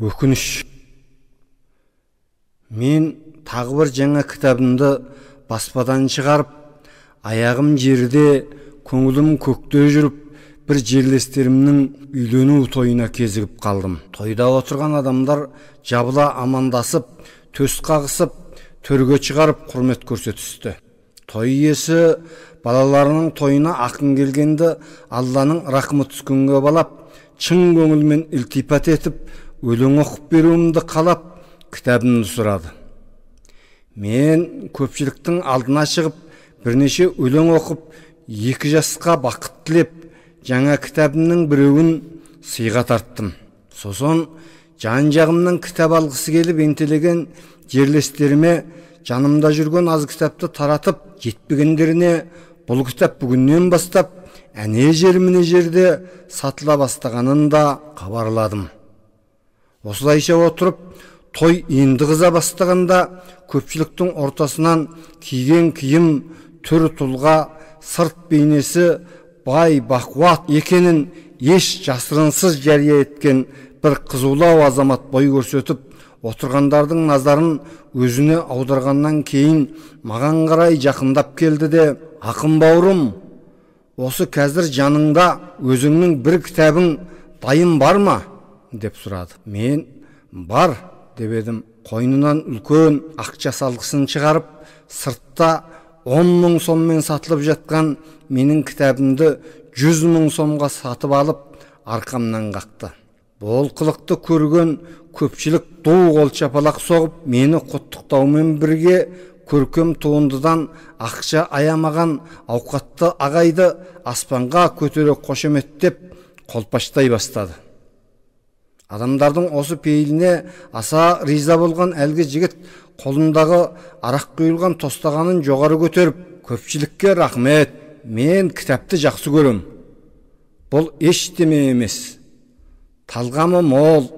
Өкініш. Мен тағы бір жаңа кітабымды баспадан шығарып, аяғым жерде, көңілім көкте жүріп, бір жерлестерімнің үйлену тойына кезігіп қалдым. Тойда отырған адамдар жабыла амандасып, төс қағысып, төрге шығарып құрмет көрсетісті. Той иесі балаларының тойына ақын келгенді Алланың рахмы түскенге балап, шын көңілмен илтипат етіп, өлең оқып беруімді қалап, кітабымды сұрады. Мен көпшіліктің алдына шығып, бірнеше өлең оқып, 2 жасқа бақыт тілеп, жаңа кітабымның біреуін сыйға тарттым. Сосын жан-жағымнан кітап алғысы келіп ентелеген жерлестеріме жанымда жүрген аз кітапты таратып, жетпегендеріне бұл кітап бүгіннен бастап әне жер-міне жерде сатыла бастағанын да хабарладым. Осылайша отырып, той енді қыза бастағанда көпшіліктің ортасынан киген киім, түр тұлға, сырт бейнесі бай бақуат екенін еш жасырынсыз жария еткен бір қызулау азамат бой көрсетіп, отырғандардың назарын өзіне аударғаннан кейін маған қарай жақындап келді де: "Ақын бауырым, осы қазір жаныңда өзіңнің бір кітабың дайын бар ма?" деп сұрады. Мен бар деп едім. Қойнынан үлкен ақша салғысын шығарып, сыртта 10 мың соммен сатылып жатқан менің кітабымды 100 мың сомға сатып алып, арқамнан қақты. Бұл қылықты көрген көпшілік ду қол шапалақ соғып, мені құттықтаумен бірге көркем туындыдан ақша аямаған ауқатты ағайды аспанға көтере қошеметтеп, қолпаштай бастады. Адамдардың осы пейіліне аса риза болған әлгі жігіт қолындағы арақ құйылған тостағанын жоғары көтеріп: "Көпшілікке рахмет, мен кітапты жақсы көрем. Бұл ештеме емес. Талғамы мол,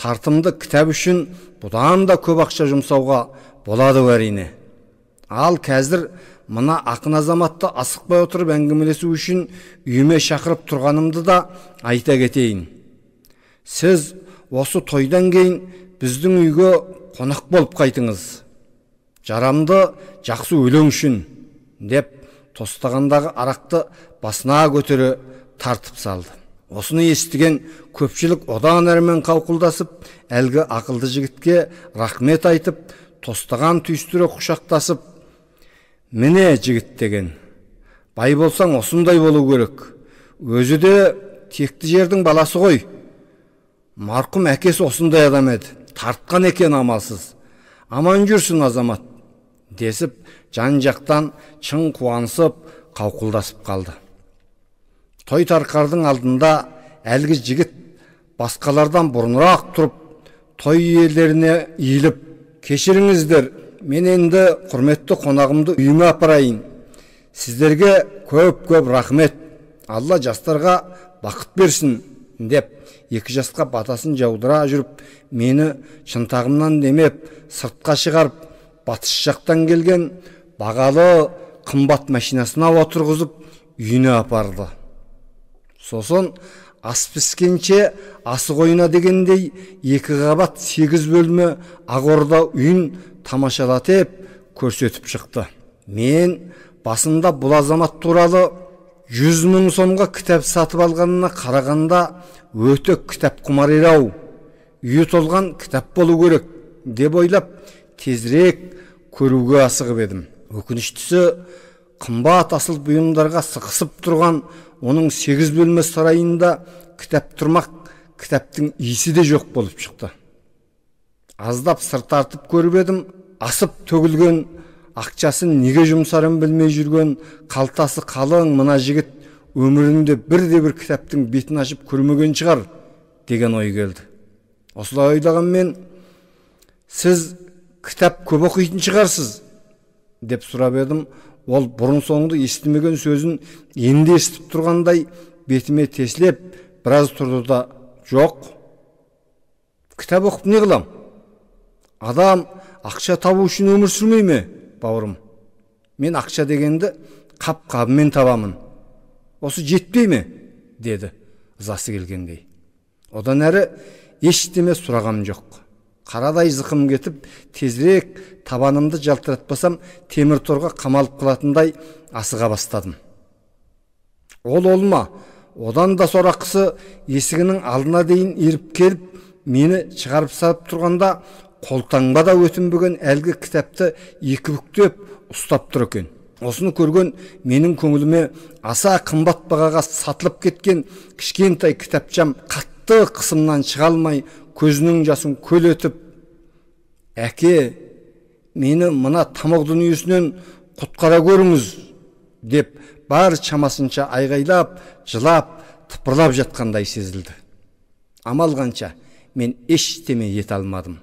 тартымды кітап үшін бұдан да көп ақша жұмсауға болады әрине. Ал қазір мына ақын азаматты асықпай отырып әңгімелесу үшін үйіме шақырып тұрғанымды да айта кетейін. Сіз осы тойдан кейін біздің үйге қонақ болып қайтыңыз. Жарамды жақсы өлең үшін" деп тостағандағы арақты басына көтере тартып салды. Осыны естіген көпшілік одан әрмен қауқылдасып, әлгі ақылды жігітке рахмет айтып, тостаған түйістіре құшақтасып: "Міне жігіт деген, бай болсаң осындай болу керек. Өзі де текті жердің баласы ғой. Марқұм әкесі осындай адам еді, тартқан екен амалсыз. Аман жүрсін азамат" десіп, жан-жақтан шын қуанысып, қауқылдасып қалды. Той тарқардың алдында әлгі жігіт басқалардан бұрынырақ тұрып, той иелеріне иіліп: "Кешіріңіздер, мен енді құрметті қонағымды үйіме апарайын. Сіздерге көп рахмет. Алла жастарға бақыт берсін" деп 2 жасқа батасын жаудыра жүріп, мені шынтағымнан демеп, сыртқа шығарып, батыс жақтан келген бағалы қымбат машинасына отырғызып, үйіне апарды. Сосын ас піскенше асық ойна дегендей 2 қабат 8 бөлме Ақорда үйін тамашалатып көрсетіп шықты. Мен басында бұл азамат туралы 100 мың сомға кітап сатып алғанына қарағанда өте кітап құмар еді-ау. Үйі толған кітап болу керек деп ойлап, тезірек көруге асығып едім. Өкініштісі, қымбат асыл бұйымдарға сықысып тұрған оның 8 бөлме сарайында кітап тұрмақ, кітаптың иісі де жоқ болып шықты. Аздап сыр тартып көріп едім, асып төгілген ақшасын неге жұмсарын білмей жүрген қалтасы қалың мына жігіт өмірінде бірде-бір кітаптың бетін ашып көрмеген шығар деген ой келді. Осылай ойлаған мен: "Сіз кітап көп оқитын шығарсыз?" деп сұрап едім. Ол бұрын соңды естімеген сөзін енді естіп тұрғандай бетіме тесілеп біраз тұрды да: "Жоқ, кітап оқып не қылам? Адам ақша табу үшін өмір сүрмей ме, бауырым? Мен ақша дегенді қап-қабымен табамын. Осы жетпей ме?" деді ызасы келгендей. Одан әрі ештеме сұрағам жоқ. Қарадай зықым кетіп, тезірек табанымды жалтыратпасам, темір торға қамалып қалатындай асыға бастадым. Ол олма, одан да сорақысы есігінің алдына дейін еріп келіп, мені шығарып салып тұрғанда, қолтаңбада өтінбеген әлгі кітапты екі бүктеп ұстап тұр екен. Осыны көрген менің көңіліме аса қымбат бағаға сатылып кеткен кішкентай кітапчам қатты қысымнан шыға алмай, көзінің жасын көл етіп, «Әке, мені мына тамақ дүниесінен құтқара көріңіз», деп бар чамасынша айғайлап, жылап, тыпырлап жатқандай сезілді. Амал қанша, мен ештеме ете алмадым.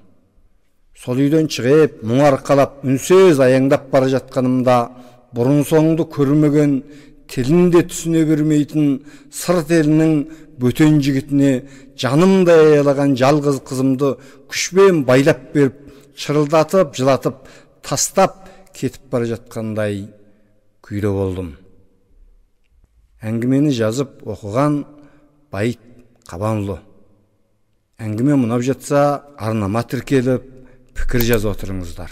Сол үйден шығып, мұңарқалап, үнсіз аяңдап бара жатқанымда, бұрын соңды көрмеген, тілінде түсіне бермейтін сырт елінің бөтен жігітіне жанымдай аялаған жалғыз қызымды күшпен байлап беріп, шырылдатып, жылатып, тастап кетіп бара жатқандай күйде болдым. Әңгімені жазып оқыған Байит Қабанұлы. Әңгіме мұнап жатса, арнама тіркеліп, пікір жазып отырыңыздар.